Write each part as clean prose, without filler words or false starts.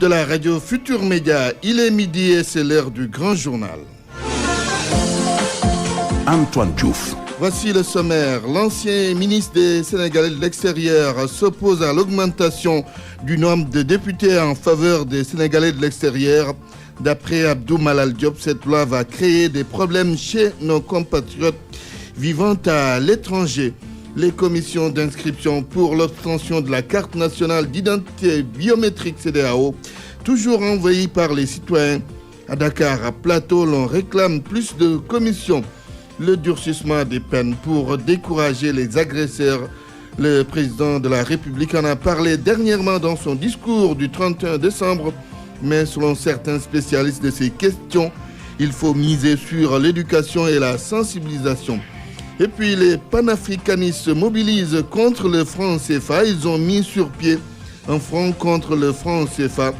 de la radio Futur Média. Il est midi et c'est l'heure du grand journal. Antoine Diouf. Voici le sommaire. L'ancien ministre des Sénégalais de l'extérieur s'oppose à l'augmentation du nombre de députés en faveur des Sénégalais de l'extérieur. D'après Abdou Malal Diop, cette loi va créer des problèmes chez nos compatriotes vivant à l'étranger. Les commissions d'inscription pour l'obtention de la carte nationale d'identité biométrique CEDEAO, toujours envahies par les citoyens. À Dakar, à Plateau, l'on réclame plus de commissions. Le durcissement des peines pour décourager les agresseurs. Le président de la République en a parlé dernièrement dans son discours du 31 décembre. Mais selon certains spécialistes de ces questions, il faut miser sur l'éducation et la sensibilisation. Et puis les panafricanistes se mobilisent contre le franc CFA. Ils ont mis sur pied un front contre le franc CFA.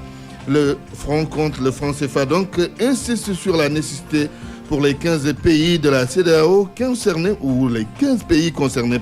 Le front contre le franc CFA donc insiste sur la nécessité pour les 15 pays de la CEDEAO concernés, ou les 15 pays concernés,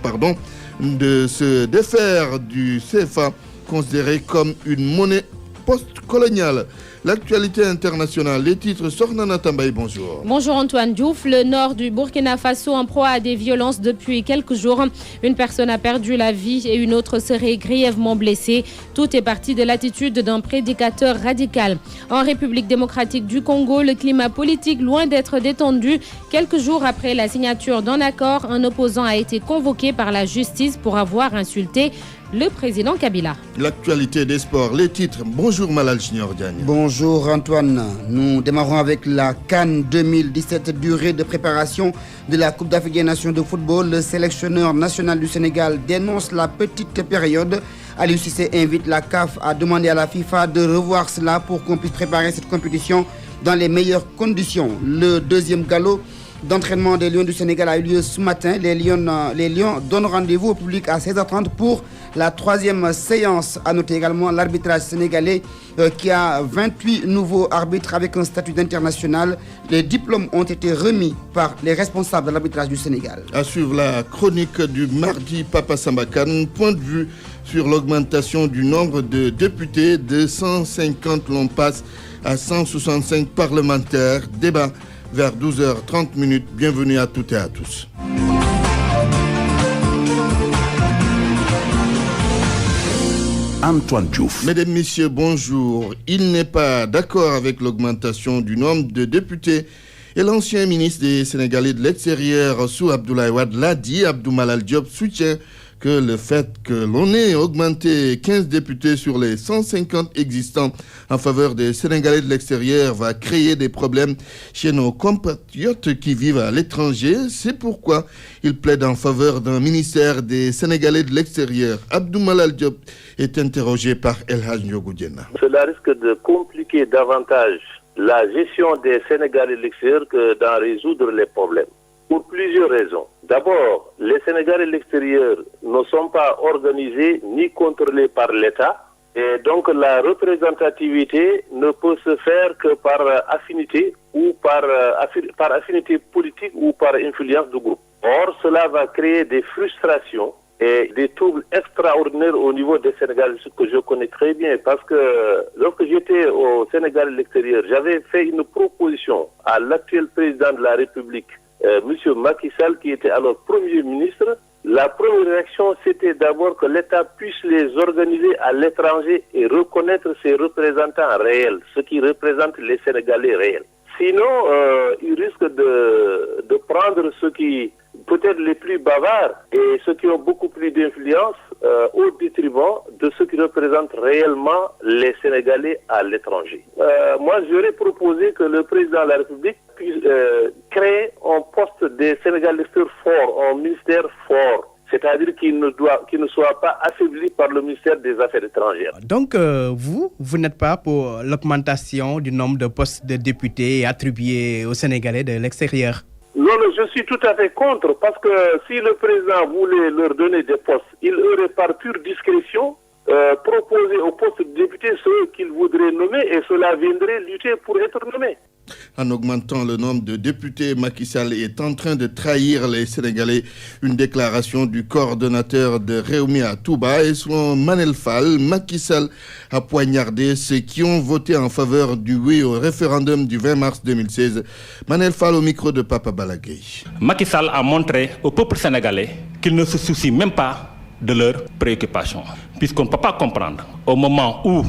de se défaire du CFA, considéré comme une monnaie post-coloniale. L'actualité internationale, les titres. Sornana Tambaye, bonjour. Bonjour Antoine Diouf. Le nord du Burkina Faso en proie à des violences depuis quelques jours. Une personne a perdu la vie et une autre serait grièvement blessée. Tout est parti de l'attitude d'un prédicateur radical. En République démocratique du Congo, le climat politique loin d'être détendu. Quelques jours après la signature d'un accord, un opposant a été convoqué par la justice pour avoir insulté le président Kabila. L'actualité des sports, les titres. Bonjour Malal Junior Diagne. Bonjour Antoine. Nous démarrons avec la CAN 2017, durée de préparation de la Coupe d'Afrique des Nations de football. Le sélectionneur national du Sénégal dénonce la petite période. Aliou Cissé invite la CAF à demander à la FIFA de revoir cela pour qu'on puisse préparer cette compétition dans les meilleures conditions. Le deuxième galop d'entraînement des Lions du Sénégal a eu lieu ce matin. Les Lions donnent rendez-vous au public à 16h30 pour la troisième séance. À noter également l'arbitrage sénégalais qui a 28 nouveaux arbitres avec un statut d'international. Les diplômes ont été remis par les responsables de l'arbitrage du Sénégal. À suivre la chronique du mardi, Papa Sambakan. Point de vue sur l'augmentation du nombre de députés de 150, l'on passe à 165 parlementaires. Débat vers 12h30. Bienvenue à toutes et à tous. Antoine Diouf. Mesdames, Messieurs, bonjour. Il n'est pas d'accord avec l'augmentation du nombre de députés. Et l'ancien ministre des Sénégalais de l'extérieur, Sou Abdoulaye Wade, l'a dit. Abdou Malal Diop soutient que le fait que l'on ait augmenté 15 députés sur les 150 existants en faveur des Sénégalais de l'extérieur va créer des problèmes chez nos compatriotes qui vivent à l'étranger. C'est pourquoi il plaide en faveur d'un ministère des Sénégalais de l'extérieur. Abdou Malal Diop est interrogé par El Hadj Ndiogou Diena. Cela risque de compliquer davantage la gestion des Sénégalais de l'extérieur que d'en résoudre les problèmes. Pour plusieurs raisons. D'abord, les Sénégalais de l'extérieur ne sont pas organisés ni contrôlés par l'État. Et donc la représentativité ne peut se faire que par affinité ou par affinité politique ou par influence du groupe. Or, cela va créer des frustrations et des troubles extraordinaires au niveau des Sénégalais, ce que je connais très bien, parce que lorsque j'étais au Sénégal de l'extérieur, j'avais fait une proposition à l'actuel président de la République, Monsieur Macky Sall, qui était alors Premier ministre. La première réaction, c'était d'abord que l'État puisse les organiser à l'étranger et reconnaître ses représentants réels, ceux qui représentent les Sénégalais réels. Sinon, il risque de prendre ceux qui, peut-être les plus bavards et ceux qui ont beaucoup plus d'influence au détriment de ceux qui représentent réellement les Sénégalais à l'étranger. Moi, j'aurais proposé que le président de la République puisse créer un poste des Sénégalais fort, un ministère fort. C'est-à-dire qu'il ne soit pas affaibli par le ministère des Affaires étrangères. Donc, vous n'êtes pas pour l'augmentation du nombre de postes de députés attribués aux Sénégalais de l'extérieur? Non, je suis tout à fait contre, parce que si le président voulait leur donner des postes, il aurait par pure discrétion proposé aux postes de députés ceux qu'il voudrait nommer et cela viendrait lutter pour être nommé. En augmentant le nombre de députés, Macky Sall est en train de trahir les Sénégalais. Une déclaration du coordonnateur de Rewmi à Touba et selon Manel Fall, Macky Sall a poignardé ceux qui ont voté en faveur du oui au référendum du 20 mars 2016. Manel Fall au micro de Papa Balagay. Macky Sall a montré au peuple sénégalais qu'il ne se soucie même pas de leurs préoccupations. Puisqu'on ne peut pas comprendre, au moment où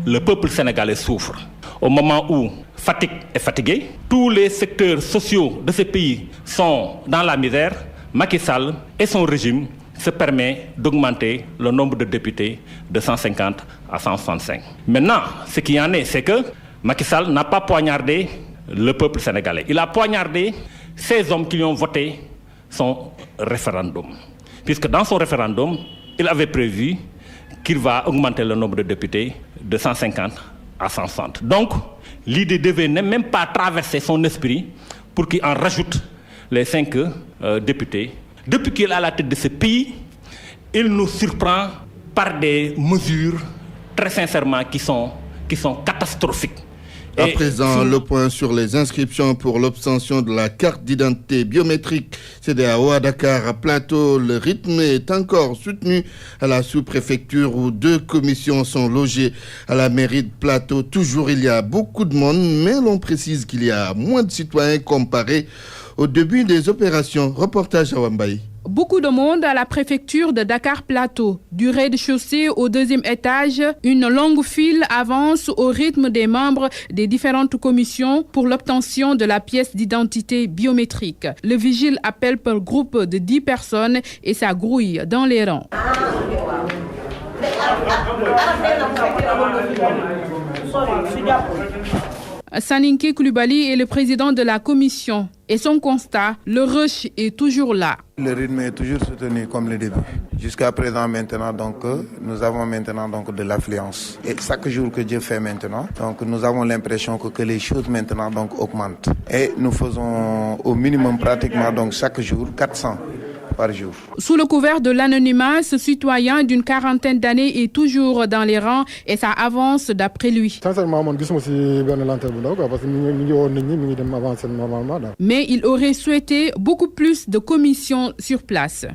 le peuple sénégalais souffre, au moment où Fatick est fatigué, tous les secteurs sociaux de ce pays sont dans la misère, Macky Sall et son régime se permet d'augmenter le nombre de députés de 150 à 165. Maintenant, ce qui en est, c'est que Macky Sall n'a pas poignardé le peuple sénégalais. Il a poignardé ces hommes qui ont voté son référendum. Puisque dans son référendum, il avait prévu qu'il va augmenter le nombre de députés de 150 à 160. Donc, l'idée devait même pas traverser son esprit pour qu'il en rajoute les 5 députés. Depuis qu'il est à la tête de ce pays, il nous surprend par des mesures, très sincèrement, qui sont catastrophiques. À présent, le point sur les inscriptions pour l'obtention de la carte d'identité biométrique CEDEAO à Dakar, à Plateau. Le rythme est encore soutenu à la sous-préfecture où 2 commissions sont logées à la mairie de Plateau. Toujours, il y a beaucoup de monde, mais l'on précise qu'il y a moins de citoyens comparé au début des opérations. Reportage à Wambaye. Beaucoup de monde à la préfecture de Dakar Plateau. Du rez-de-chaussée au 2e étage, une longue file avance au rythme des membres des différentes commissions pour l'obtention de la pièce d'identité biométrique. Le vigile appelle par groupe de 10 personnes et ça grouille dans les rangs. Saninké Koulibaly est le président de la commission et son constat, le rush est toujours là. Le rythme est toujours soutenu comme le début. Jusqu'à présent maintenant, nous avons maintenant de l'affluence. Et chaque jour que Dieu fait maintenant, nous avons l'impression que les choses maintenant augmentent. Et nous faisons au minimum pratiquement chaque jour 400. Par jour. Sous le couvert de l'anonymat, ce citoyen d'une 40aine d'années est toujours dans les rangs et ça avance d'après lui. Mais il aurait souhaité beaucoup plus de commissions sur place.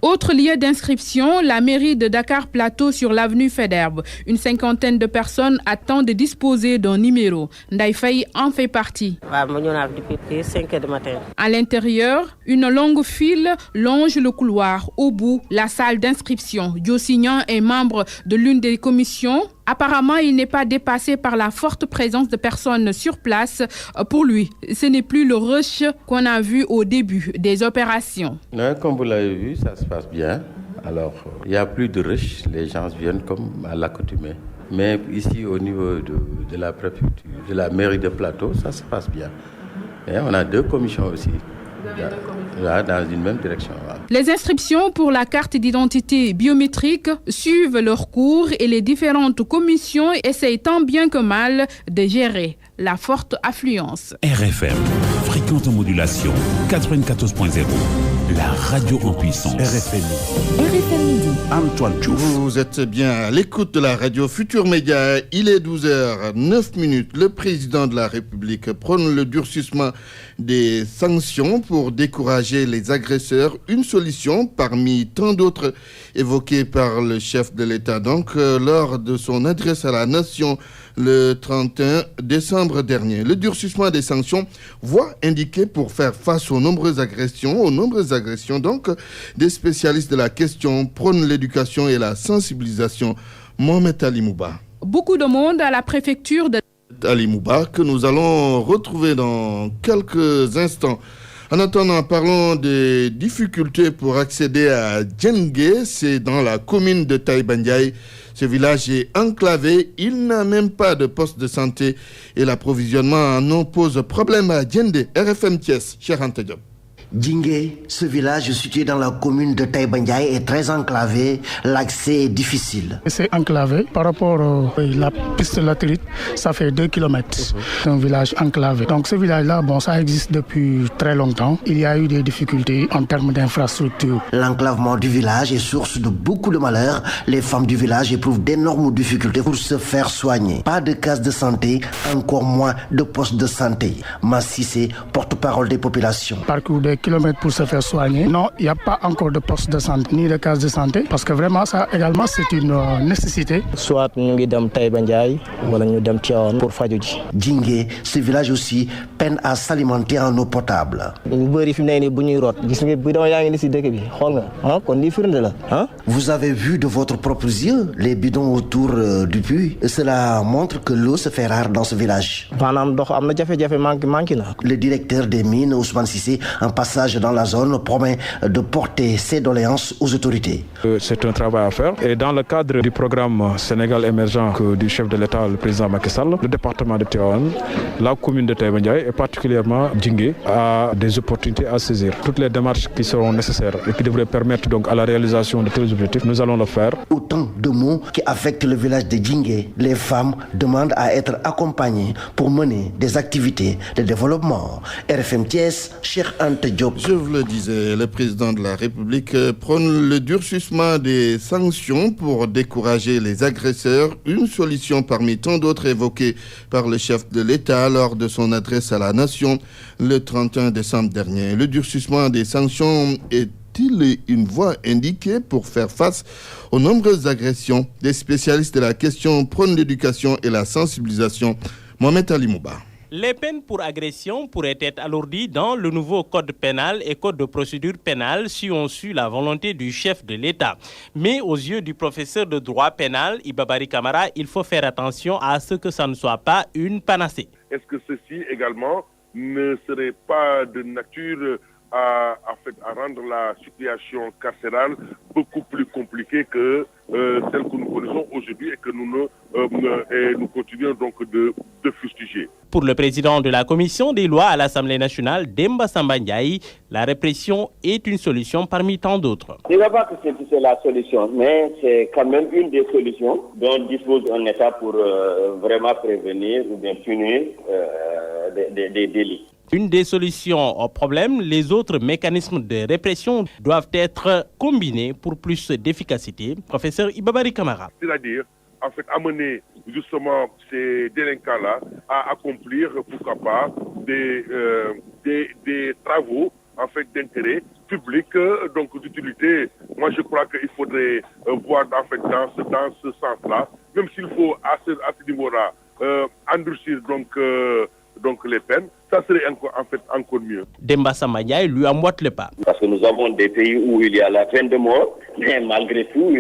Autre lieu d'inscription, la mairie de Dakar Plateau sur l'avenue Faidherbe. Une 50aine de personnes attendent de disposer d'un numéro. Ndaye Faye en fait partie. Depuis 5 heures du matin. À l'intérieur, une longue file longe le couloir. Au bout, la salle d'inscription. Diosignan est membre de l'une des commissions. Apparemment, il n'est pas dépassé par la forte présence de personnes sur place. Pour lui, ce n'est plus le rush qu'on a vu au début des opérations. Comme vous l'avez vu, ça se passe bien. Alors, il n'y a plus de rush. Les gens viennent comme à l'accoutumée. Mais ici, au niveau de la préfecture, de la mairie de Plateau, ça se passe bien. Et on a 2 commissions aussi. Là, dans une même direction. Là. Les inscriptions pour la carte d'identité biométrique suivent leur cours et les différentes commissions essayent tant bien que mal de gérer la forte affluence. RFM, fréquente modulation 94.0, la radio en puissance. RFM Midi. Antoine Diouf. Vous êtes bien à l'écoute de la radio Futur Média. Il est 12h09. Le président de la République prône le durcissement des sanctions pour décourager les agresseurs. Une solution parmi tant d'autres évoquées par le chef de l'État. Donc, lors de son adresse à la nation le 31 décembre dernier. Le durcissement des sanctions, voie indiquée pour faire face aux nombreuses agressions. Donc, des spécialistes de la question prônent l'éducation et la sensibilisation. Mohamed Ali Mouba. Beaucoup de monde à la préfecture de Ali Mouba, que nous allons retrouver dans quelques instants. En attendant, parlons des difficultés pour accéder à Djengue, c'est dans la commune de Taïbandiaï. Ce village est enclavé, il n'a même pas de poste de santé et l'approvisionnement en eau pose problème à Djende. RFM Thiès, Cheikh Anta Diop. Djingué, ce village situé dans la commune de Taïba Ndiaye est très enclavé, l'accès est difficile. C'est enclavé par rapport à la piste de latérite, ça fait 2 km. C'est un village enclavé. Donc ce village-là, ça existe depuis très longtemps. Il y a eu des difficultés en termes d'infrastructure. L'enclavement du village est source de beaucoup de malheurs. Les femmes du village éprouvent d'énormes difficultés pour se faire soigner. Pas de case de santé, encore moins de poste de santé. Massissé, porte-parole des populations. Parcours des kilomètres pour se faire soigner. Non, il n'y a pas encore de poste de santé, ni de case de santé, parce que vraiment, ça également, c'est une nécessité. Soit nous sommes Taïba Ndiaye, ou nous sommes Tiawan pour Fadjoudji. Djingué, ce village aussi peine à s'alimenter en eau potable. Vous avez vu de votre propre yeux les bidons autour du puits. Cela montre que l'eau se fait rare dans ce village. Le directeur des mines, Ousmane Sissé, en passage dans la zone, promet de porter ses doléances aux autorités. C'est un travail à faire. Et dans le cadre du programme Sénégal émergent du chef de l'État, le président Macky Sall, le département de Tivaouane, la commune de Taïba Ndiaye et particulièrement Djingué a des opportunités à saisir. Toutes les démarches qui seront nécessaires et qui devraient permettre donc à la réalisation de tels objectifs, nous allons le faire. Autant de maux qui affectent le village de Djingué. Les femmes demandent à être accompagnées pour mener des activités de développement. RFM Thiès, Cheikh Ante Diop. Je vous le disais, le président de la République prône le durcissement des sanctions pour décourager les agresseurs. Une solution parmi tant d'autres évoquées par le chef de l'État lors de son adresse à la nation le 31 décembre dernier. Le durcissement des sanctions est-il une voie indiquée pour faire face aux nombreuses agressions? Des spécialistes de la question prônent l'éducation et la sensibilisation. Mohamed Ali Mouba. Les peines pour agression pourraient être alourdies dans le nouveau code pénal et code de procédure pénale si on suit la volonté du chef de l'État. Mais aux yeux du professeur de droit pénal, Ibabari Kamara, il faut faire attention à ce que ça ne soit pas une panacée. Est-ce que ceci également ne serait pas de nature à rendre la situation carcérale beaucoup plus compliquée que celle que nous connaissons aujourd'hui et que nous continuons donc de fustiger. Pour le président de la commission des lois à l'Assemblée nationale, Demba Samba Ndiaye, la répression est une solution parmi tant d'autres. Je ne dis pas que c'est la solution, mais c'est quand même une des solutions dont dispose un État pour vraiment prévenir ou bien punir des délits. Une des solutions au problème, les autres mécanismes de répression doivent être combinés pour plus d'efficacité. Professeur Ibabari Kamara. C'est-à-dire, amener justement ces délinquants-là à accomplir, pourquoi pas, des travaux d'intérêt public, donc d'utilité. Moi, je crois qu'il faudrait voir dans ce sens-là, même s'il faut à ce niveau-là endurcir donc les peines, ça serait encore mieux. Demba Samba Ndiaye lui emboîte le pas. Parce que nous avons des pays où il y a la peine de mort, mais malgré tout,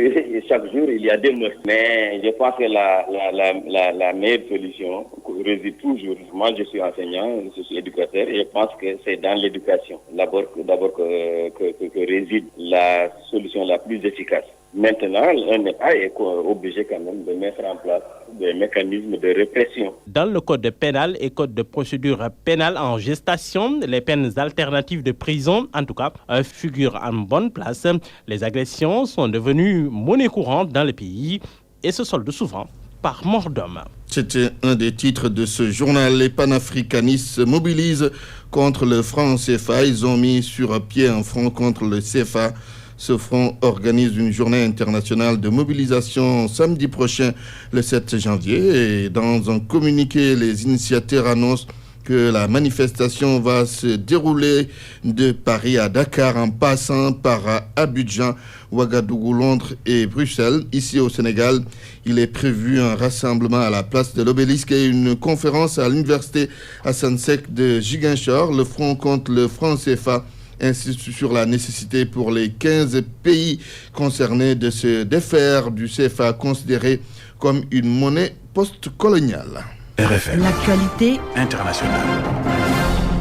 chaque jour, il y a des meurtres. Mais je pense que la meilleure solution réside toujours. Moi, je suis enseignant, je suis éducateur, et je pense que c'est dans l'éducation, d'abord que réside la solution la plus efficace. Maintenant, un État est obligé quand même de mettre en place des mécanismes de répression. Dans le code pénal et code de procédure pénale en gestation, les peines alternatives de prison, en tout cas, figurent en bonne place. Les agressions sont devenues monnaie courante dans le pays et se soldent souvent par mort d'homme. C'était un des titres de ce journal. Les panafricanistes se mobilisent contre le franc CFA. Ils ont mis sur pied un front contre le CFA. Ce front organise une journée internationale de mobilisation samedi prochain, le 7 janvier. Et dans un communiqué, les initiateurs annoncent que la manifestation va se dérouler de Paris à Dakar en passant par Abidjan, Ouagadougou, Londres et Bruxelles. Ici au Sénégal, il est prévu un rassemblement à la place de l'Obélisque et une conférence à l'université Hassan Sek de Ziguinchor. Le front contre le franc CFA insiste sur la nécessité pour les 15 pays concernés de se défaire du CFA considéré comme une monnaie post-coloniale. RFM. L'actualité internationale.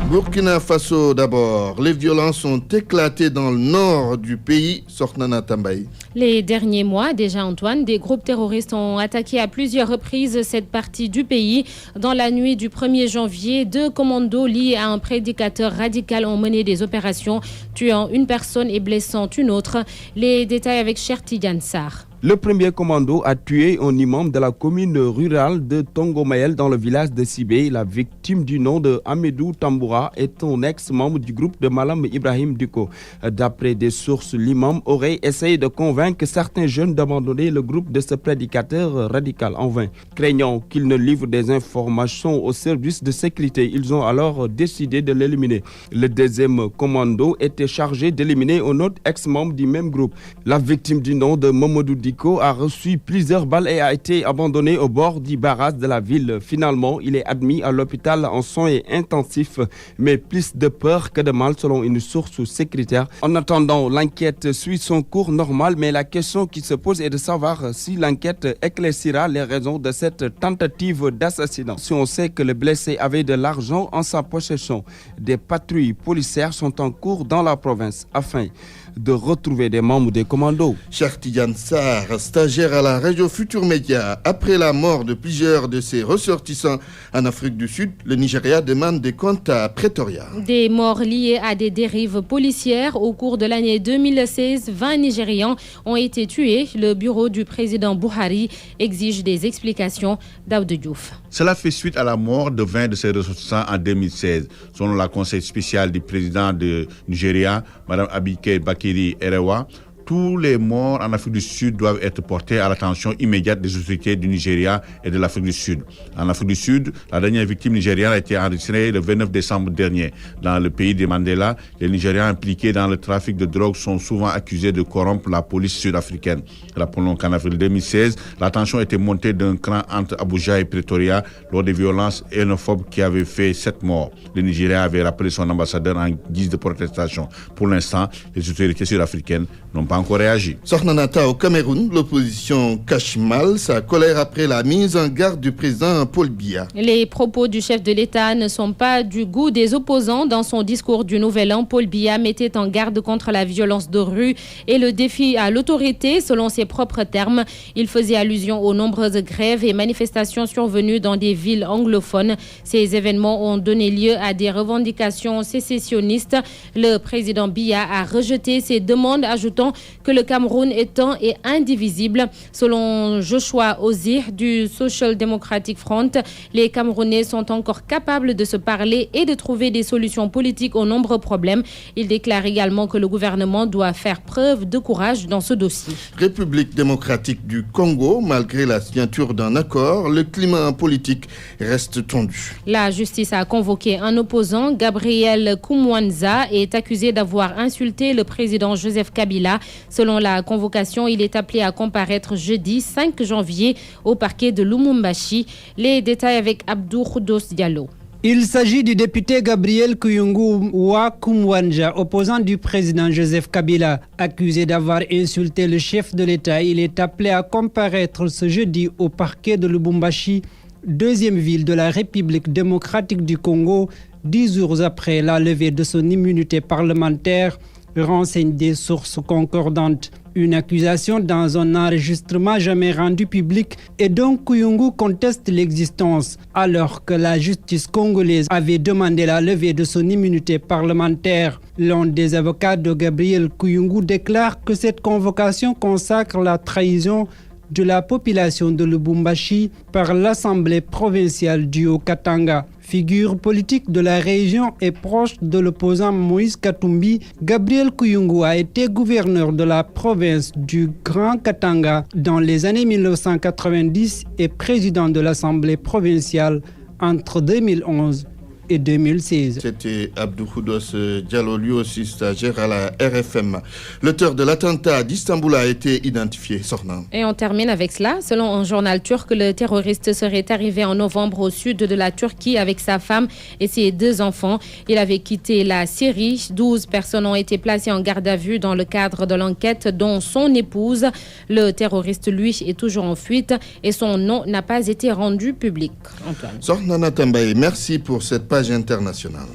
Burkina Faso d'abord. Les violences ont éclaté dans le nord du pays. Sornana Tambaye. Les derniers mois, déjà Antoine, des groupes terroristes ont attaqué à plusieurs reprises cette partie du pays. Dans la nuit du 1er janvier, 2 commandos liés à un prédicateur radical ont mené des opérations, tuant une personne et blessant une autre. Les détails avec Cher Tidiane Sarr. Le premier commando a tué un imam de la commune rurale de Tongomael dans le village de Sibé. La victime du nom de Amedou Tamboura est un ex-membre du groupe de Malam Ibrahim Duko. D'après des sources, l'imam aurait essayé de convaincre certains jeunes d'abandonner le groupe de ce prédicateur radical en vain. Craignant qu'il ne livre des informations aux services de sécurité, ils ont alors décidé de l'éliminer. Le deuxième commando était chargé d'éliminer un autre ex-membre du même groupe. La victime du nom de Mamadou Diko a reçu plusieurs balles et a été abandonné au bord du barrage de la ville. Finalement, il est admis à l'hôpital en soins intensifs, mais plus de peur que de mal selon une source sécuritaire. En attendant, l'enquête suit son cours normal, mais la question qui se pose est de savoir si l'enquête éclaircira les raisons de cette tentative d'assassinat. Si on sait que le blessé avait de l'argent en sa possession, des patrouilles policières sont en cours dans la province afin de retrouver des membres des commandos. Cher Tidiane Sarr, stagiaire à la région Futur Média, après la mort de plusieurs de ses ressortissants en Afrique du Sud, le Nigeria demande des comptes à Pretoria. Des morts liées à des dérives policières. Au cours de l'année 2016, 20 Nigérians ont été tués. Le bureau du président Buhari exige des explications. Daoud Diouf. Cela fait suite à la mort de 20 de ses ressortissants en 2016. Selon la conseil spécial du président de Nigeria, Mme Abike Bakiri Erewa, tous les morts en Afrique du Sud doivent être portés à l'attention immédiate des autorités du Nigeria et de l'Afrique du Sud. En Afrique du Sud, la dernière victime nigériane a été enregistrée le 29 décembre dernier. Dans le pays de Mandela, les Nigérians impliqués dans le trafic de drogue sont souvent accusés de corrompre la police sud-africaine. Rappelons qu'en avril 2016, la tension était montée d'un cran entre Abuja et Pretoria lors des violences xénophobes qui avaient fait 7 morts. Le Nigeria avait rappelé son ambassadeur en guise de protestation. Pour l'instant, les autorités sud-africaines n'ont pas encore réagi. Sornanata au Cameroun, l'opposition cache mal sa colère après la mise en garde du président Paul Biya. Les propos du chef de l'État ne sont pas du goût des opposants. Dans son discours du Nouvel An, Paul Biya mettait en garde contre la violence de rue et le défi à l'autorité, selon ses propres termes. Il faisait allusion aux nombreuses grèves et manifestations survenues dans des villes anglophones. Ces événements ont donné lieu à des revendications sécessionnistes. Le président Biya a rejeté ces demandes, ajoutant que le Cameroun est un et indivisible. Selon Joshua Ozir du Social Democratic Front, les Camerounais sont encore capables de se parler et de trouver des solutions politiques aux nombreux problèmes. Il déclare également que le gouvernement doit faire preuve de courage dans ce dossier. République démocratique du Congo, malgré la signature d'un accord, le climat politique reste tendu. La justice a convoqué un opposant. Gabriel Koumwanza est accusé d'avoir insulté le président Joseph Kabila. Selon la convocation, il est appelé à comparaître jeudi 5 janvier au parquet de Lumumbashi. Les détails avec Abdou Khoudos Diallo. Il s'agit du député Gabriel Kuyungu Wakumwanja, opposant du président Joseph Kabila. Accusé d'avoir insulté le chef de l'État, il est appelé à comparaître ce jeudi au parquet de Lubumbashi, deuxième ville de la République démocratique du Congo, 10 jours après la levée de son immunité parlementaire, renseignent des sources concordantes. Une accusation dans un enregistrement jamais rendu public et dont Kuyungu conteste l'existence, alors que la justice congolaise avait demandé la levée de son immunité parlementaire. L'un des avocats de Gabriel Kuyungu déclare que cette convocation consacre la trahison de la population de Lubumbashi par l'Assemblée provinciale du Haut-Katanga. Figure politique de la région et proche de l'opposant Moïse Katumbi, Gabriel Kuyungu a été gouverneur de la province du Grand Katanga dans les années 1990 et président de l'Assemblée provinciale entre 2011 et 2016. C'était Abdou Khoudos Diallo, lui aussi stagiaire à la RFM. L'auteur de l'attentat d'Istanbul a été identifié. Sornan. Et on termine avec cela. Selon un journal turc, le terroriste serait arrivé en novembre au sud de la Turquie avec sa femme et ses 2 enfants. Il avait quitté la Syrie. 12 personnes ont été placées en garde à vue dans le cadre de l'enquête, dont son épouse. Le terroriste, lui, est toujours en fuite et son nom n'a pas été rendu public. Antoine. Sornana Tambaye, merci pour cette page internationale.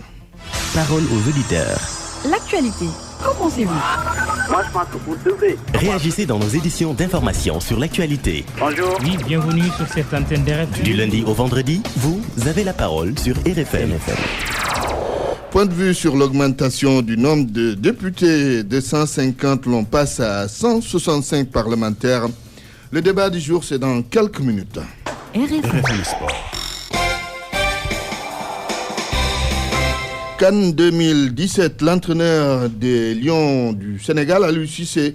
Parole aux auditeurs. L'actualité, qu'en pensez-vous? Moi, je pense que vous devez. Réagissez dans nos éditions d'information sur l'actualité. Bonjour. Oui, bienvenue sur cette antenne d'RFM. Du lundi au vendredi, vous avez la parole sur RFM. Point de vue sur l'augmentation du nombre de députés de 150, l'on passe à 165 parlementaires. Le débat du jour, c'est dans quelques minutes. RFM Sport. CAN 2017, l'entraîneur des Lions du Sénégal, Aliou Cissé,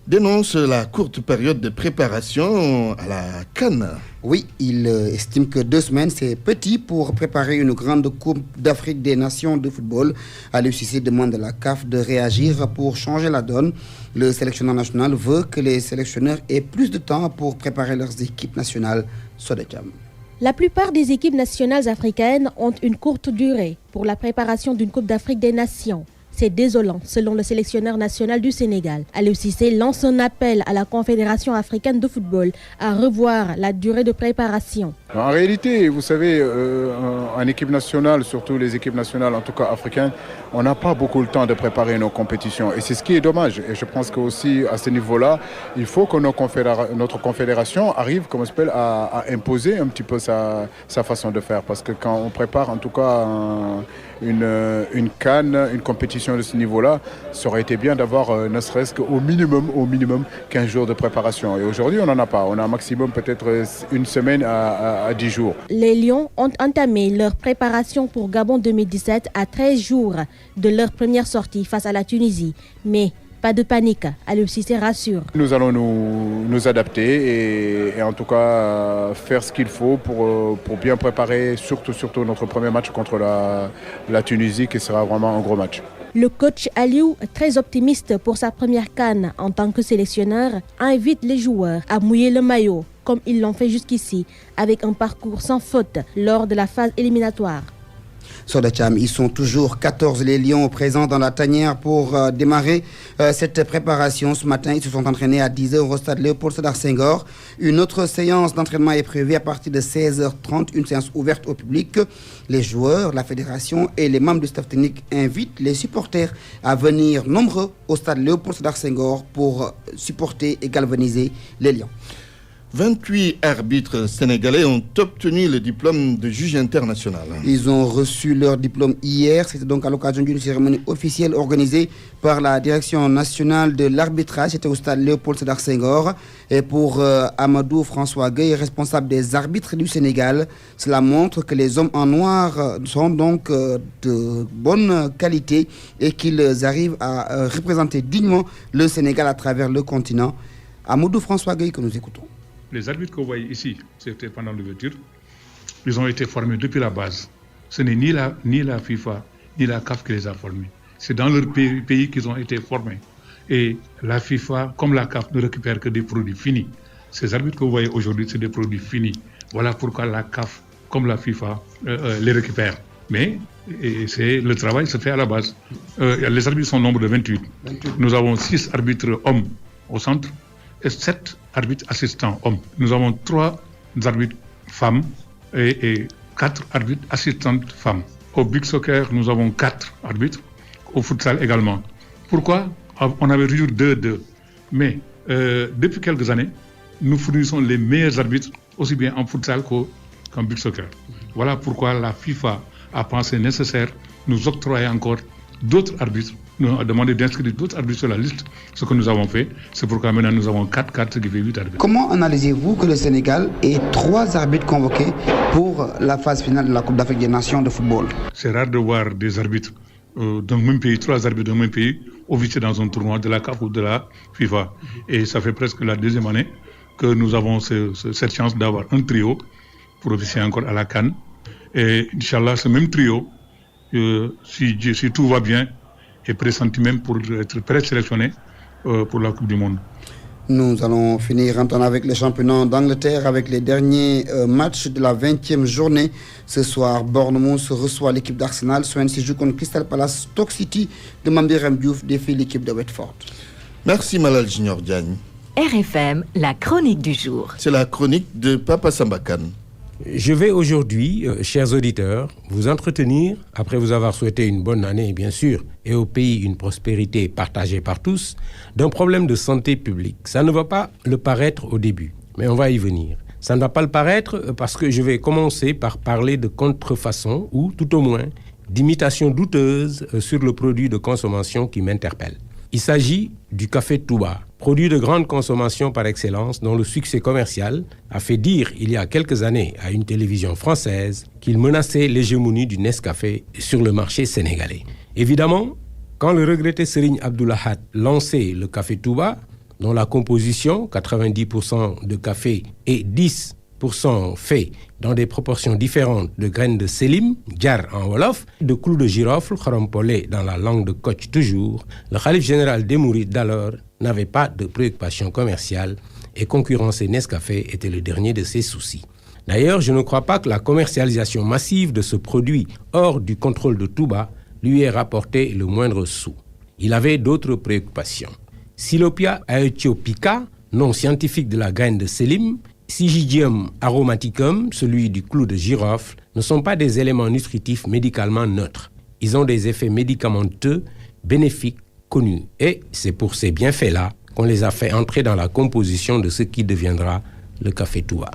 dénonce la courte période de préparation à la CAN. Oui, il estime que 2 semaines, c'est petit pour préparer une grande Coupe d'Afrique des Nations de football. Aliou Cissé demande à la CAF de réagir pour changer la donne. Le sélectionneur national veut que les sélectionneurs aient plus de temps pour préparer leurs équipes nationales. Sodekam. La plupart des équipes nationales africaines ont une courte durée pour la préparation d'une Coupe d'Afrique des Nations. C'est désolant, selon le sélectionneur national du Sénégal. Aliou Cissé lance un appel à la Confédération africaine de football à revoir la durée de préparation. En réalité, vous savez, en équipe nationale, surtout les équipes nationales, en tout cas africaines, on n'a pas beaucoup le temps de préparer nos compétitions. Et c'est ce qui est dommage. Et je pense qu'aussi, à ce niveau-là, il faut que notre confédération arrive, comme on s'appelle, à imposer un petit peu sa façon de faire. Parce que quand on prépare, en tout cas, une CAN, une compétition de ce niveau-là, ça aurait été bien d'avoir ne serait-ce qu'au minimum 15 jours de préparation. Et aujourd'hui, on n'en a pas. On a un maximum peut-être une semaine à 10 jours. Les Lions ont entamé leur préparation pour Gabon 2017 à 13 jours de leur première sortie face à la Tunisie. Mais pas de panique, Aliou Cissé rassure. Nous allons nous adapter et en tout cas faire ce qu'il faut pour bien préparer surtout notre premier match contre la Tunisie qui sera vraiment un gros match. Le coach Aliou, très optimiste pour sa première CAN en tant que sélectionneur, invite les joueurs à mouiller le maillot comme ils l'ont fait jusqu'ici avec un parcours sans faute lors de la phase éliminatoire. Sodacham, ils sont toujours 14 les Lions présents dans la tanière pour démarrer cette préparation. Ce matin, ils se sont entraînés à 10h au stade Léopold Sédar Senghor. Une autre séance d'entraînement est prévue à partir de 16h30, une séance ouverte au public. Les joueurs, la fédération et les membres du staff technique invitent les supporters à venir nombreux au stade Léopold Sédar Senghor pour supporter et galvaniser les Lions. 28 arbitres sénégalais ont obtenu le diplôme de juge international. Ils ont reçu leur diplôme hier. C'était donc à l'occasion d'une cérémonie officielle organisée par la Direction nationale de l'arbitrage. C'était au stade Léopold Sédar Senghor. Et pour Amadou François Gueye, responsable des arbitres du Sénégal, cela montre que les hommes en noir sont donc de bonne qualité et qu'ils arrivent à représenter dignement le Sénégal à travers le continent. Amadou François Gueye que nous écoutons. Les arbitres que vous voyez ici, c'était pendant l'ouverture, ils ont été formés depuis la base. Ce n'est ni la FIFA, ni la CAF qui les a formés. C'est dans leur pays qu'ils ont été formés. Et la FIFA, comme la CAF, ne récupère que des produits finis. Ces arbitres que vous voyez aujourd'hui, c'est des produits finis. Voilà pourquoi la CAF, comme la FIFA, les récupère. Mais le travail se fait à la base. Les arbitres sont au nombre de 28. Nous avons 6 arbitres hommes au centre et 7 arbitres assistants hommes. Nous avons 3 arbitres femmes et 4 arbitres assistantes femmes. Au Big Soccer, nous avons 4 arbitres. Au futsal également. Pourquoi? On avait toujours 2. Mais depuis quelques années, nous fournissons les meilleurs arbitres, aussi bien en futsal qu'en Big Soccer. Voilà pourquoi la FIFA a pensé nécessaire nous octroyer encore d'autres arbitres. Nous avons demandé d'inscrire d'autres arbitres sur la liste, ce que nous avons fait. C'est pourquoi maintenant nous avons 4 cartes, ce qui fait 8 arbitres. Comment analysez-vous que le Sénégal ait 3 arbitres convoqués pour la phase finale de la Coupe d'Afrique des Nations de football? C'est rare de voir des arbitres d'un même pays, 3 arbitres d'un même pays, officier dans un tournoi de la CAF ou de la FIFA. Et ça fait presque la 2e année que nous avons cette chance d'avoir un trio pour officier encore à la CAN. Et Inch'Allah, ce même trio, si tout va bien, est pressenti même pour être présélectionné pour la Coupe du Monde. Nous allons finir maintenant avec les championnats d'Angleterre avec les derniers matchs de la 20e journée. Ce soir, Bournemouth reçoit l'équipe d'Arsenal. Swansea joue contre Crystal Palace. Stoke City de Mambiram Diouf défie l'équipe de Watford. Merci Malal Junior Diagne. RFM, la chronique du jour. C'est la chronique de Papa Sambakan. Je vais aujourd'hui, chers auditeurs, vous entretenir, après vous avoir souhaité une bonne année, bien sûr, et au pays une prospérité partagée par tous, d'un problème de santé publique. Ça ne va pas le paraître au début, mais on va y venir. Ça ne va pas le paraître parce que je vais commencer par parler de contrefaçon ou, tout au moins, d'imitation douteuse sur le produit de consommation qui m'interpelle. Il s'agit du café Touba, produit de grande consommation par excellence dont le succès commercial a fait dire il y a quelques années à une télévision française qu'il menaçait l'hégémonie du Nescafé sur le marché sénégalais. Évidemment, quand le regretté Serigne Abdoulahat lançait le café Touba, dont la composition, 90% de café et 10% fait dans des proportions différentes de graines de sélim, djar en wolof, de clous de girofle, kharampolé dans la langue de Kocc toujours, le khalife général des Mourides d'alors n'avait pas de préoccupation commerciale et concurrencer Nescafé était le dernier de ses soucis. D'ailleurs, je ne crois pas que la commercialisation massive de ce produit hors du contrôle de Touba lui ait rapporté le moindre sou. Il avait d'autres préoccupations. Silopia aethiopica, nom scientifique de la graine de sélim, Syzygium aromaticum, celui du clou de girofle, ne sont pas des éléments nutritifs médicalement neutres. Ils ont des effets médicamenteux, bénéfiques, connus. Et c'est pour ces bienfaits-là qu'on les a fait entrer dans la composition de ce qui deviendra le café Touba.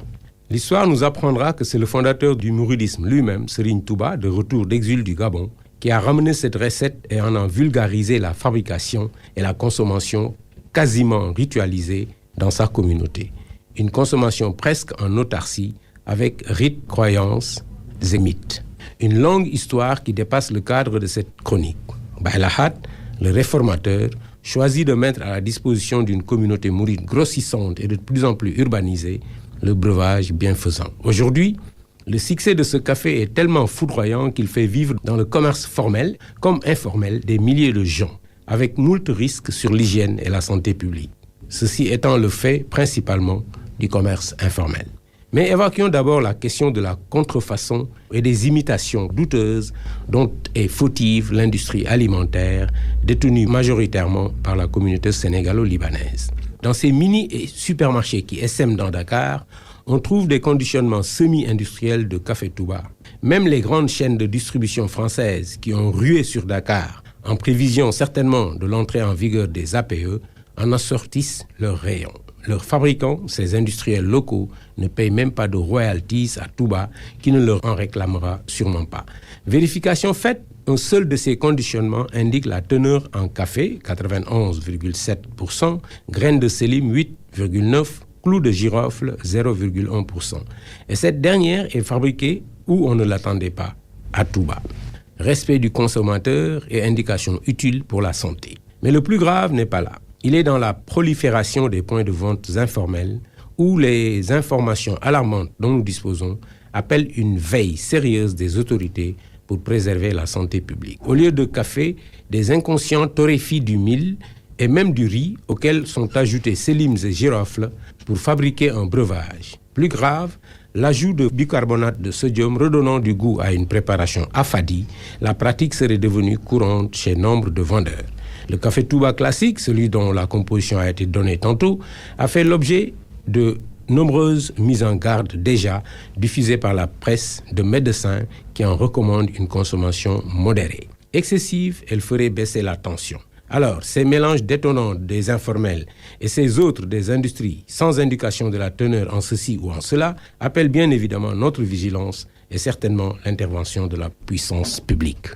L'histoire nous apprendra que c'est le fondateur du mouridisme lui-même, Serigne Touba, de retour d'exil du Gabon, qui a ramené cette recette et en a vulgarisé la fabrication et la consommation quasiment ritualisée dans sa communauté. Une consommation presque en autarcie, avec rites, croyances et mythes. Une longue histoire qui dépasse le cadre de cette chronique. Baïlahat, le réformateur, choisit de mettre à la disposition d'une communauté mouride grossissante et de plus en plus urbanisée, le breuvage bienfaisant. Aujourd'hui, le succès de ce café est tellement foudroyant qu'il fait vivre dans le commerce formel comme informel des milliers de gens, avec moult risques sur l'hygiène et la santé publique. Ceci étant le fait principalement du commerce informel. Mais évoquons d'abord la question de la contrefaçon et des imitations douteuses dont est fautive l'industrie alimentaire détenue majoritairement par la communauté sénégalo-libanaise. Dans ces mini et supermarchés qui essaiment dans Dakar, on trouve des conditionnements semi-industriels de café Touba. Même les grandes chaînes de distribution françaises qui ont rué sur Dakar, en prévision certainement de l'entrée en vigueur des APE, en assortissent leurs rayons. Leurs fabricants, ces industriels locaux, ne payent même pas de royalties à Touba, qui ne leur en réclamera sûrement pas. Vérification faite, un seul de ces conditionnements indique la teneur en café, 91,7%, graines de sélim, 8,9%, clous de girofle, 0,1%. Et cette dernière est fabriquée où on ne l'attendait pas, à Touba. Respect du consommateur et indication utile pour la santé. Mais le plus grave n'est pas là. Il est dans la prolifération des points de vente informels où les informations alarmantes dont nous disposons appellent une veille sérieuse des autorités pour préserver la santé publique. Au lieu de café, des inconscients torréfient du mil et même du riz auxquels sont ajoutés sélims et girofles pour fabriquer un breuvage. Plus grave, l'ajout de bicarbonate de sodium redonnant du goût à une préparation affadie, la pratique serait devenue courante chez nombre de vendeurs. Le café Touba classique, celui dont la composition a été donnée tantôt, a fait l'objet de nombreuses mises en garde déjà diffusées par la presse de médecins qui en recommandent une consommation modérée. Excessive, elle ferait baisser la tension. Alors, ces mélanges détonnants des informels et ces autres des industries sans indication de la teneur en ceci ou en cela appellent bien évidemment notre vigilance et certainement l'intervention de la puissance publique.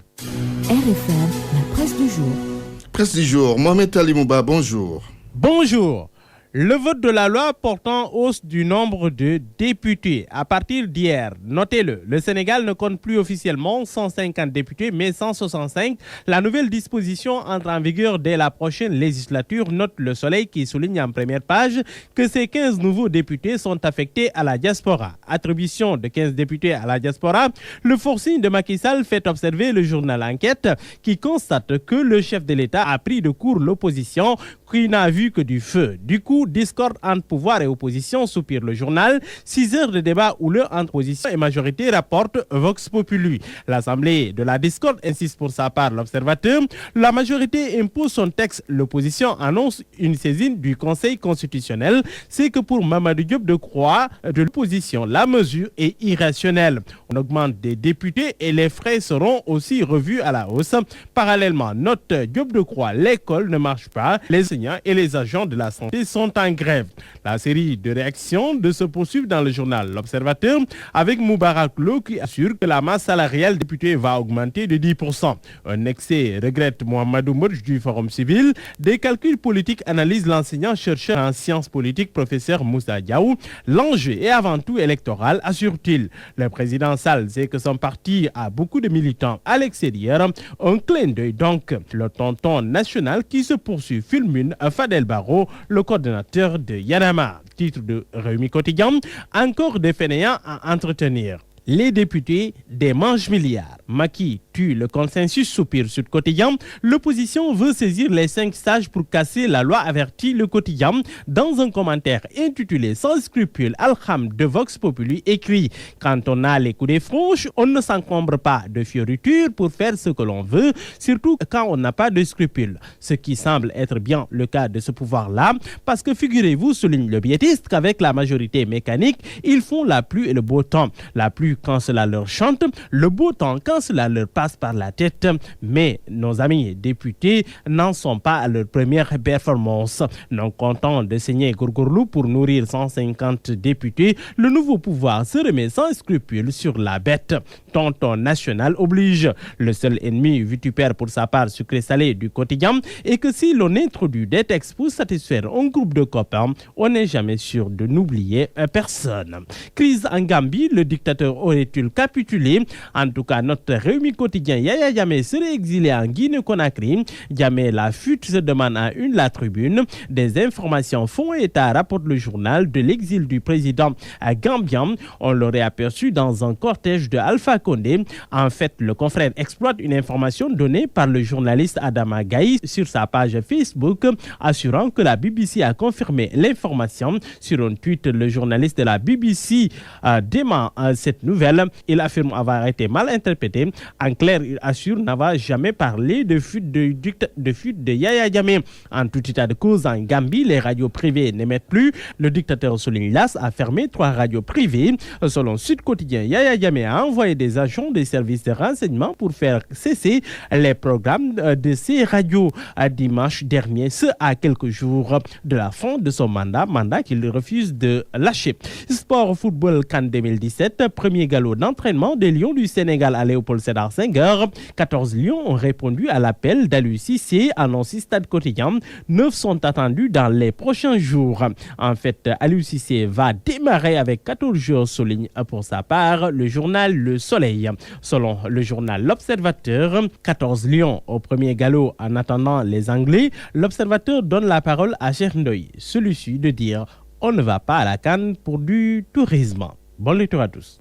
RFM, la presse du jour. Presse du jour, Mohamed Ali Mouba, bonjour. Bonjour. Le vote de la loi portant hausse du nombre de députés à partir d'hier. Notez-le, le Sénégal ne compte plus officiellement 150 députés, mais 165. La nouvelle disposition entre en vigueur dès la prochaine législature. Note Le Soleil qui souligne en première page que ces 15 nouveaux députés sont affectés à la diaspora. Attribution de 15 députés à la diaspora. Le forcing de Macky Sall fait observer le journal Enquête qui constate que le chef de l'État a pris de court l'opposition qui n'a vu que du feu. Du coup, coup, discorde entre pouvoir et opposition, soupire le journal. 6 heures de débat houleux entre opposition et majorité, rapporte Vox Populi. L'Assemblée de la discorde insiste pour sa part l'Observateur. La majorité impose son texte. L'opposition annonce une saisine du Conseil constitutionnel. C'est que pour Mamadou Diop Decroix de l'opposition, la mesure est irrationnelle. On augmente des députés et les frais seront aussi revus à la hausse. Parallèlement, note Diop Decroix, l'école ne marche pas. Les enseignants et les agents de la santé sont en grève. La série de réactions se poursuivent dans le journal L'Observateur avec Moubarak Lo qui assure que la masse salariale des députés va augmenter de 10%. Un excès, regrette Mohamedou Modj du Forum civil. Des calculs politiques analysent l'enseignant-chercheur en sciences politiques, professeur Moussa Diaw. L'enjeu est avant tout électoral, assure-t-il. Le président Sall sait que son parti a beaucoup de militants à l'extérieur. Un clin d'œil donc. Le tonton national qui se poursuit fulmine Fadel Barro, le coordonnateur de Yanama. Titre de Réumi Quotidien, encore des fainéants à entretenir. Les députés des mange-milliards. Macky tue le consensus, soupire Sud Quotidien. L'opposition veut saisir les 5 sages pour casser la loi, avertit le Quotidien. Dans un commentaire intitulé Sans scrupule, Al-Kham de Vox Populi écrit « Quand on a les coudées franches, on ne s'encombre pas de fioritures pour faire ce que l'on veut, surtout quand on n'a pas de scrupules. » Ce qui semble être bien le cas de ce pouvoir-là, parce que figurez-vous, souligne le biétiste, qu'avec la majorité mécanique, ils font la pluie et le beau temps. La pluie quand cela leur chante, le beau temps quand cela leur passe par la tête. Mais nos amis députés n'en sont pas à leur première performance. Non content de saigner Gourgourlou pour nourrir 150 députés, le nouveau pouvoir se remet sans scrupule sur la bête. Tonton national oblige. Le seul ennemi vitupère pour sa part sucré-salé du quotidien est que si l'on introduit des textes pour satisfaire un groupe de copains, on n'est jamais sûr de n'oublier personne. Crise en Gambie, le dictateur aurait-il capitulé? En tout cas, notre Réumi Quotidien Yaya Jammeh serait exilé en Guinée-Conakry. Jammeh la fuite se demande à une la tribune. Des informations font état, rapporte le journal, de l'exil du président gambien. On l'aurait aperçu dans un cortège de Alpha Condé. En fait, le confrère exploite une information donnée par le journaliste Adama Gaye sur sa page Facebook, assurant que la BBC a confirmé l'information. Sur un tweet, le journaliste de la BBC dément cette nouvelle. Il affirme avoir été mal interprété. En clair, il assure n'avoir jamais parlé de fuite de Yaya Jammeh. En tout état de cause, en Gambie, les radios privées n'émettent plus. Le dictateur souligne l'AS a fermé 3 radios privées. Selon Sud Quotidien, Yaya Jammeh a envoyé des agents des services de renseignement pour faire cesser les programmes de ces radios. Dimanche dernier, ce à quelques jours de la fin de son mandat qu'il refuse de lâcher. Sport football CAN 2017, premier galop d'entraînement des Lions du Sénégal à Léopold Sédar Senghor. 14 Lions ont répondu à l'appel d'Aliou Cissé, annonce Stade Quotidien. 9 sont attendus dans les prochains jours. En fait, Aliou Cissé va démarrer avec 14 jours, souligne pour sa part le journal Le Soleil. Selon le journal L'Observateur, 14 Lions au premier galop en attendant les Anglais. L'Observateur donne la parole à Cheikh Ndoye, celui-ci de dire on ne va pas à la CAN pour du tourisme. Bonne lecture à tous.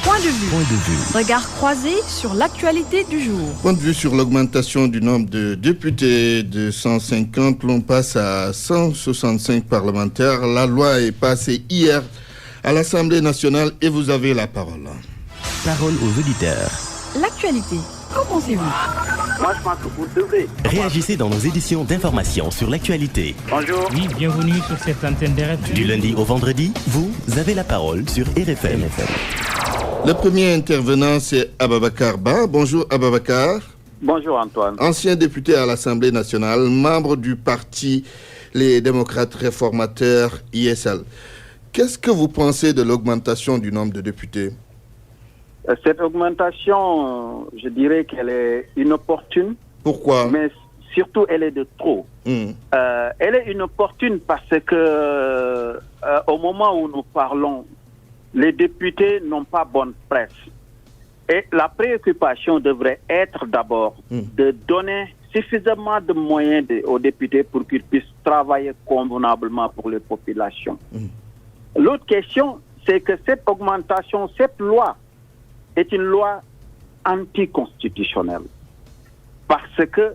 Point de vue. Regard croisé sur l'actualité du jour. Point de vue sur l'augmentation du nombre de députés de 150, l'on passe à 165 parlementaires. La loi est passée hier à l'Assemblée nationale et vous avez la parole. Parole aux auditeurs. L'actualité, qu'en pensez-vous? Moi, je pense que vous devez. Réagissez dans nos éditions d'information sur l'actualité. Bonjour. Oui, bienvenue sur cette antenne d'RFM. Du lundi au vendredi, vous avez la parole sur RFM. Le premier intervenant, c'est Ababakar Ba. Bonjour Ababakar. Bonjour Antoine. Ancien député à l'Assemblée nationale, membre du parti Les démocrates réformateurs ISL. Qu'est-ce que vous pensez de l'augmentation du nombre de députés? Cette augmentation, je dirais qu'elle est inopportune. Pourquoi? Mais surtout, elle est de trop. Elle est inopportune parce que au moment où nous parlons, les députés n'ont pas bonne presse. Et la préoccupation devrait être d'abord de donner suffisamment de moyens aux députés pour qu'ils puissent travailler convenablement pour les populations. L'autre question, c'est que cette augmentation, cette loi, est une loi anticonstitutionnelle parce que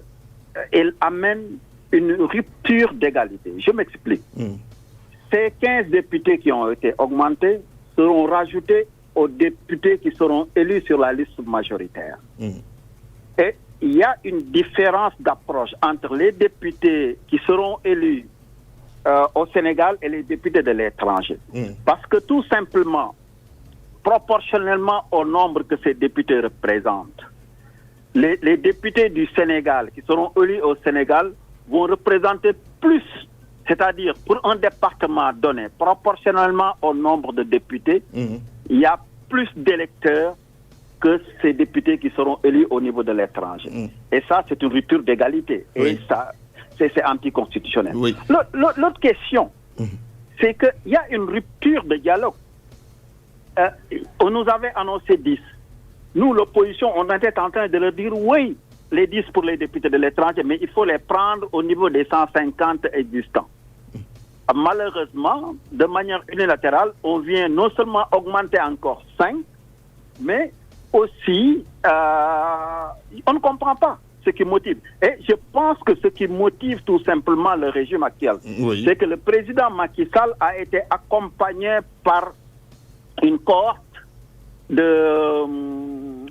elle amène une rupture d'égalité. Je m'explique. ces 15 députés qui ont été augmentés seront rajoutés aux députés qui seront élus sur la liste majoritaire. Et il y a une différence d'approche entre les députés qui seront élus au Sénégal et les députés de l'étranger. Parce que tout simplement, proportionnellement au nombre que ces députés représentent, les députés du Sénégal qui seront élus au Sénégal vont représenter plus, c'est-à-dire pour un département donné, proportionnellement au nombre de députés, il y a plus d'électeurs que ces députés qui seront élus au niveau de l'étranger. Et ça, c'est une rupture d'égalité. Et ça, c'est anticonstitutionnel. L'autre question, c'est qu'il y a une rupture de dialogue. On nous avait annoncé 10. Nous, l'opposition, on était en train de leur dire oui, les 10 pour les députés de l'étranger, mais il faut les prendre au niveau des 150 existants. Malheureusement, de manière unilatérale, on vient non seulement augmenter encore 5, mais aussi, on ne comprend pas ce qui motive. Et je pense que ce qui motive tout simplement le régime actuel, c'est que le président Macky Sall a été accompagné par une cohorte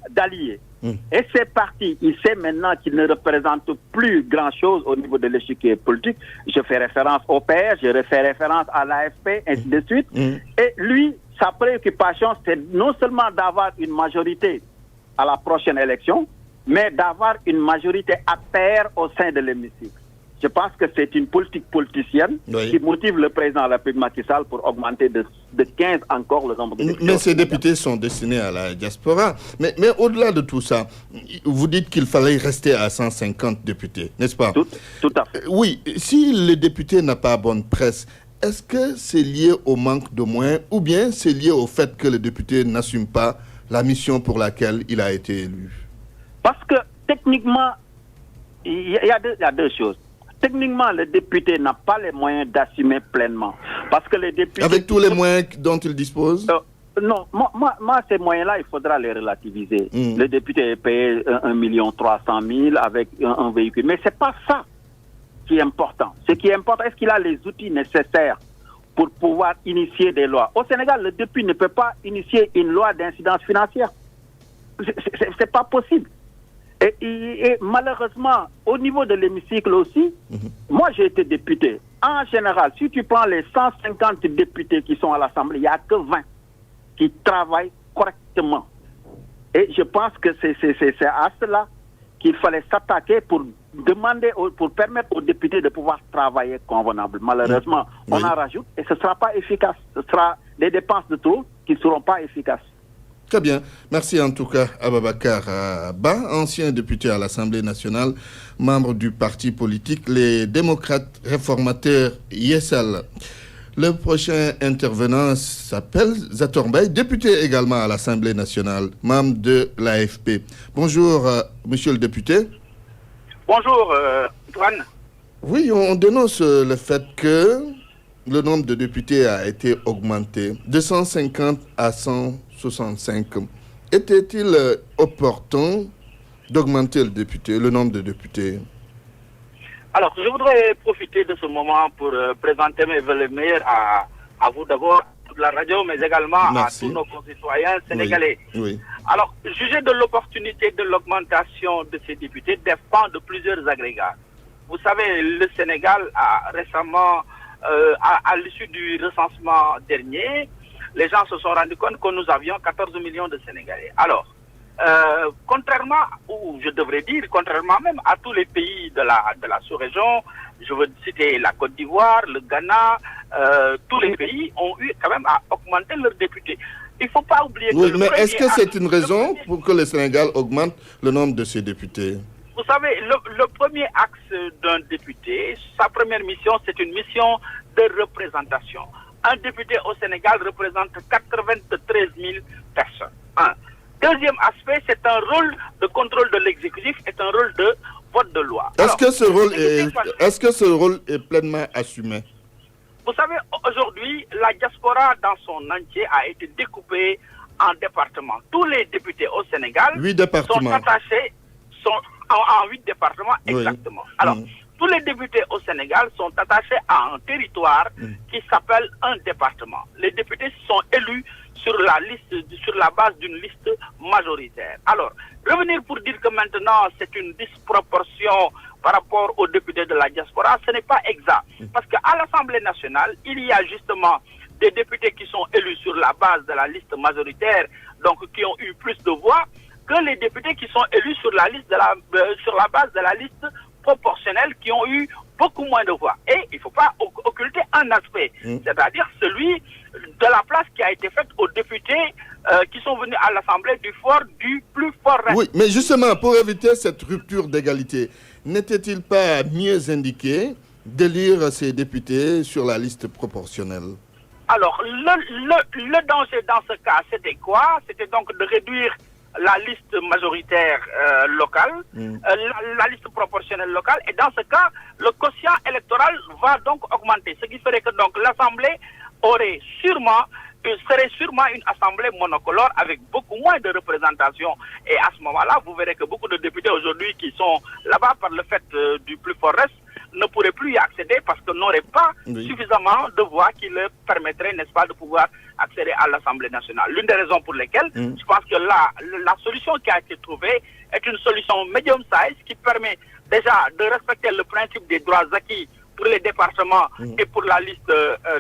d'alliés. Et c'est parti. Il sait maintenant qu'il ne représente plus grand-chose au niveau de l'échiquier politique. Je fais référence au PS, je fais référence à l'AFP, ainsi de suite. Et lui, sa préoccupation, c'est non seulement d'avoir une majorité à la prochaine élection, mais d'avoir une majorité à pair au sein de l'hémicycle. Je pense que c'est une politique politicienne qui motive le président de la République Macky Sall pour augmenter de 15 encore le nombre de députés. Mais ces députés sont destinés à la diaspora. Mais au-delà de tout ça, vous dites qu'il fallait rester à 150 députés, n'est-ce pas? Tout à fait. Oui, si le député n'a pas bonne presse, est-ce que c'est lié au manque de moyens ou bien c'est lié au fait que le député n'assume pas la mission pour laquelle il a été élu? Parce que techniquement, il y a deux choses. Techniquement, le député n'a pas les moyens d'assumer pleinement. Parce que les députés... Avec tous les moyens dont il dispose? Non, moi, ces moyens-là, il faudra les relativiser. Le député est payé 1 300 000 avec un véhicule. Mais ce n'est pas ça qui est important. Ce qui est important, est-ce qu'il a les outils nécessaires pour pouvoir initier des lois? Au Sénégal, le député ne peut pas initier une loi d'incidence financière. C'est pas possible. Et malheureusement, au niveau de l'hémicycle aussi, moi j'ai été député. En général, si tu prends les 150 députés qui sont à l'Assemblée, il n'y a que 20 qui travaillent correctement. Et je pense que c'est à cela qu'il fallait s'attaquer pour demander, pour permettre aux députés de pouvoir travailler convenable. Malheureusement, on en rajoute et ce ne sera pas efficace. Ce sera des dépenses de trop qui ne seront pas efficaces. Très bien. Merci en tout cas à Babacar Ba, ancien député à l'Assemblée nationale, membre du parti politique Les Démocrates Réformateurs Yessal. Le prochain intervenant s'appelle Zator Mbaye, député également à l'Assemblée nationale, membre de l'AFP. Bonjour, monsieur le député. Bonjour, Antoine. Oui, on dénonce le fait que le nombre de députés a été augmenté de 150 à 165. Était-il opportun d'augmenter le nombre de députés? Alors, je voudrais profiter de ce moment pour présenter mes vœux meilleurs à vous d'abord, à la radio, mais également à tous nos concitoyens sénégalais. Oui. Alors, juger de l'opportunité de l'augmentation de ces députés dépend de plusieurs agrégats. Vous savez, le Sénégal a récemment, à l'issue du recensement dernier, les gens se sont rendus compte que nous avions 14 millions de Sénégalais. Alors, contrairement, ou je devrais dire, contrairement même à tous les pays de la sous-région, je veux citer la Côte d'Ivoire, le Ghana, tous les pays ont eu quand même à augmenter leurs députés. Il ne faut pas oublier que... Oui, mais est-ce que c'est une raison pour que le Sénégal augmente le nombre de ses députés? Vous savez, le premier axe d'un député, sa première mission, c'est une mission de représentation. Un député au Sénégal représente 93 000 personnes. Un. Deuxième aspect, c'est un rôle de contrôle de l'exécutif, c'est un rôle de vote de loi. Est-ce que ce rôle est pleinement assumé? Vous savez, aujourd'hui, la diaspora dans son entier a été découpée en départements. Tous les députés au Sénégal sont attachés en 8 départements exactement. Alors, tous les députés au Sénégal sont attachés à un territoire qui s'appelle un département. Les députés sont élus sur la base d'une liste majoritaire. Alors, revenir pour dire que maintenant c'est une disproportion par rapport aux députés de la diaspora, ce n'est pas exact. Parce qu'à l'Assemblée nationale, il y a justement des députés qui sont élus sur la base de la liste majoritaire, donc qui ont eu plus de voix, que les députés qui sont élus sur la base de la liste proportionnelle, qui ont eu beaucoup moins de voix. Et il ne faut pas occulter un aspect, c'est-à-dire celui de la place qui a été faite aux députés qui sont venus à l'Assemblée du plus fort reste. Oui, mais justement, pour éviter cette rupture d'égalité, n'était-il pas mieux indiqué d'élire ces députés sur la liste proportionnelle? Alors, le danger dans ce cas, c'était quoi? C'était donc de réduire la liste majoritaire locale, la liste proportionnelle locale, et dans ce cas, le quotient électoral va donc augmenter, ce qui ferait que donc l'Assemblée serait sûrement une assemblée monocolore avec beaucoup moins de représentation. Et à ce moment-là, vous verrez que beaucoup de députés aujourd'hui qui sont là-bas par le fait du plus fort reste ne pourraient plus y accéder parce qu'ils n'auraient pas suffisamment de voix qui leur permettraient, n'est-ce pas, de pouvoir accéder à l'Assemblée nationale. L'une des raisons pour lesquelles je pense que la solution qui a été trouvée est une solution medium size qui permet déjà de respecter le principe des droits acquis pour les départements et pour la liste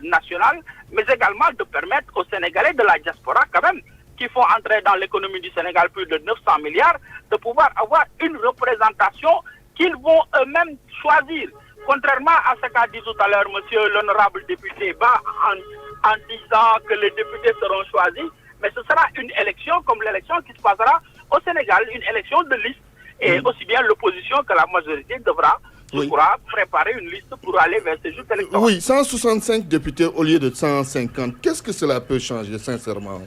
nationale, mais également de permettre aux Sénégalais de la diaspora quand même, qui font entrer dans l'économie du Sénégal plus de 900 milliards, de pouvoir avoir une représentation qu'ils vont eux-mêmes choisir. Contrairement à ce qu'a dit tout à l'heure monsieur l'honorable député Ba en disant que les députés seront choisis, mais ce sera une élection comme l'élection qui se passera au Sénégal, une élection de liste, et aussi bien l'opposition que la majorité devra préparer une liste pour aller vers ces jours électoraux. Oui, 165 députés au lieu de 150. Qu'est-ce que cela peut changer, sincèrement?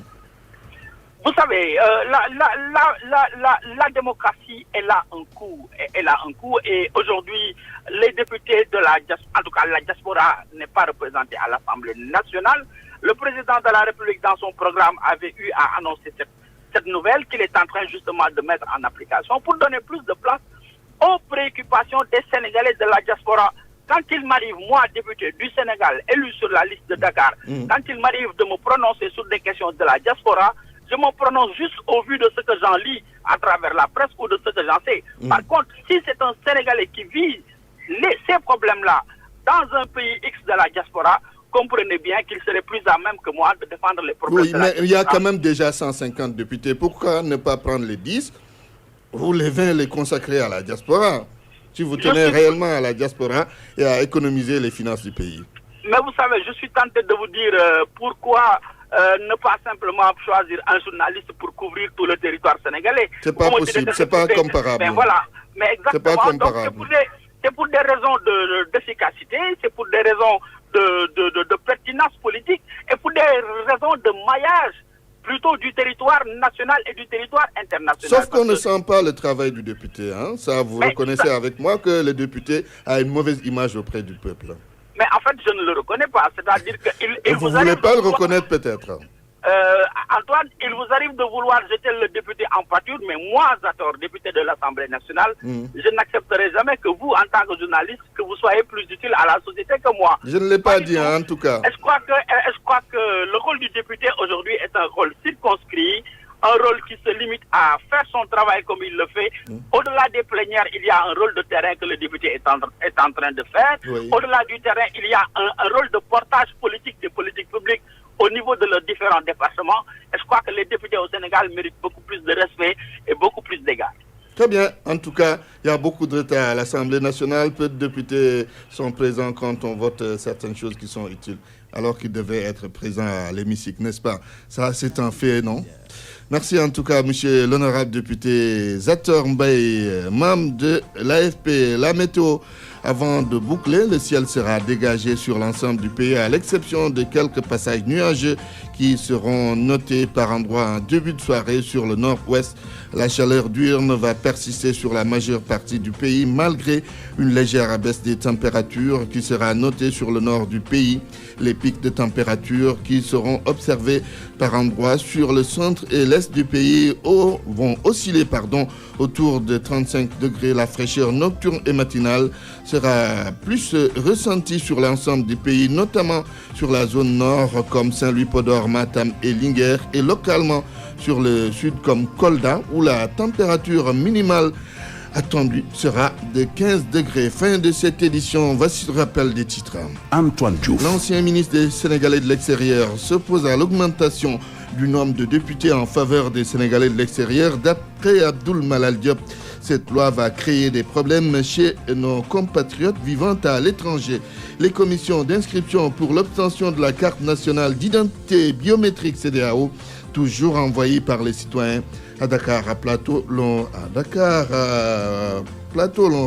Vous savez, la démocratie, elle a un coût. Et aujourd'hui, les députés de la diaspora, en tout cas la diaspora, n'est pas représentée à l'Assemblée nationale. Le président de la République, dans son programme, avait eu à annoncer cette nouvelle qu'il est en train justement de mettre en application pour donner plus de place aux préoccupations des Sénégalais de la diaspora. Quand il m'arrive, moi, député du Sénégal, élu sur la liste de Dakar, quand il m'arrive de me prononcer sur des questions de la diaspora, je me prononce juste au vu de ce que j'en lis à travers la presse ou de ce que j'en sais. Par contre, si c'est un Sénégalais qui vit ces problèmes-là dans un pays X de la diaspora, comprenez bien qu'il serait plus à même que moi de défendre les problèmes de la diaspora. Oui, mais il y a quand même déjà 150 députés. Pourquoi ne pas prendre les 10 ou les 20 les consacrer à la diaspora? Si vous tenez réellement à la diaspora et à économiser les finances du pays. Mais vous savez, je suis tenté de vous dire pourquoi ne pas simplement choisir un journaliste pour couvrir tout le territoire sénégalais. C'est pas possible, c'est pas comparable. Mais voilà, mais exactement. C'est pas comparable. Donc c'est pour des raisons d'efficacité, c'est pour des raisons de pertinence politique et pour des raisons de maillage plutôt du territoire national et du territoire international. Sauf qu'on ne sent pas le travail du député. Hein? Ça, vous reconnaissez avec moi que le député a une mauvaise image auprès du peuple. Mais en fait, je ne le reconnais pas. C'est-à-dire que vous ne voulez pas le reconnaître peut-être. Antoine, il vous arrive de vouloir jeter le député en pâture, mais moi, Zator, député de l'Assemblée nationale, je n'accepterai jamais que vous, en tant que journaliste, que vous soyez plus utile à la société que moi. Je ne l'ai pas dit, en tout cas. Je crois que le rôle du député aujourd'hui est un rôle circonscrit, un rôle qui se limite à faire son travail comme il le fait. Au-delà des plénières, il y a un rôle de terrain que le député est en train de faire. Au-delà du terrain, il y a un rôle de portage politique des politiques publiques au niveau de leurs différents départements. Et je crois que les députés au Sénégal méritent beaucoup plus de respect et beaucoup plus d'égards. Très bien. En tout cas, il y a beaucoup de retard à l'Assemblée nationale. Peu de députés sont présents quand on vote certaines choses qui sont utiles, alors qu'ils devaient être présents à l'hémicycle, n'est-ce pas? Ça, c'est un fait, non? Merci en tout cas, monsieur l'honorable député Zator Mbaye, membre de l'AFP. La météo, avant de boucler, le ciel sera dégagé sur l'ensemble du pays, à l'exception de quelques passages nuageux qui seront notés par endroits en début de soirée sur le nord-ouest. La chaleur diurne va persister sur la majeure partie du pays, malgré une légère abaisse des températures qui sera notée sur le nord du pays. Les pics de température qui seront observés par endroits sur le centre et l'est du pays vont osciller autour de 35 degrés. La fraîcheur nocturne et matinale sera plus ressenti sur l'ensemble du pays, notamment sur la zone nord comme Saint-Louis-Podor, Matam et Linguère, et localement sur le sud comme Kolda, où la température minimale attendue sera de 15 degrés. Fin de cette édition. Voici le rappel des titres. Antoine Diouf. L'ancien ministre des Sénégalais de l'extérieur s'oppose à l'augmentation du nombre de députés en faveur des Sénégalais de l'extérieur. D'après Abdoul Malal Diop, cette loi va créer des problèmes chez nos compatriotes vivant à l'étranger. Les commissions d'inscription pour l'obtention de la carte nationale d'identité biométrique CEDEAO, toujours envoyées par les citoyens à Dakar, à Plateau, l'on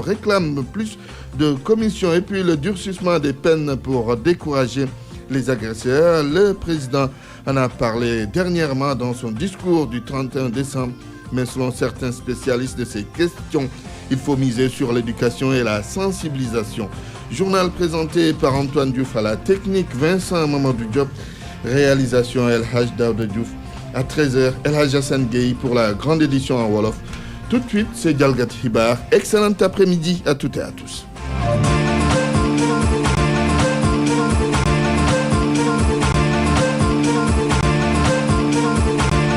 réclame plus de commissions et puis le durcissement des peines pour décourager les agresseurs. Le président en a parlé dernièrement dans son discours du 31 décembre. Mais selon certains spécialistes de ces questions, il faut miser sur l'éducation et la sensibilisation. Journal présenté par Antoine Diouf à la technique, Vincent Mamadou Diop, réalisation El Hadj Daouda Diouf. À 13h, El Hadj Hassan Gueye pour la grande édition en Wolof. Tout de suite, c'est Dialgat Hibar. Excellent après-midi à toutes et à tous.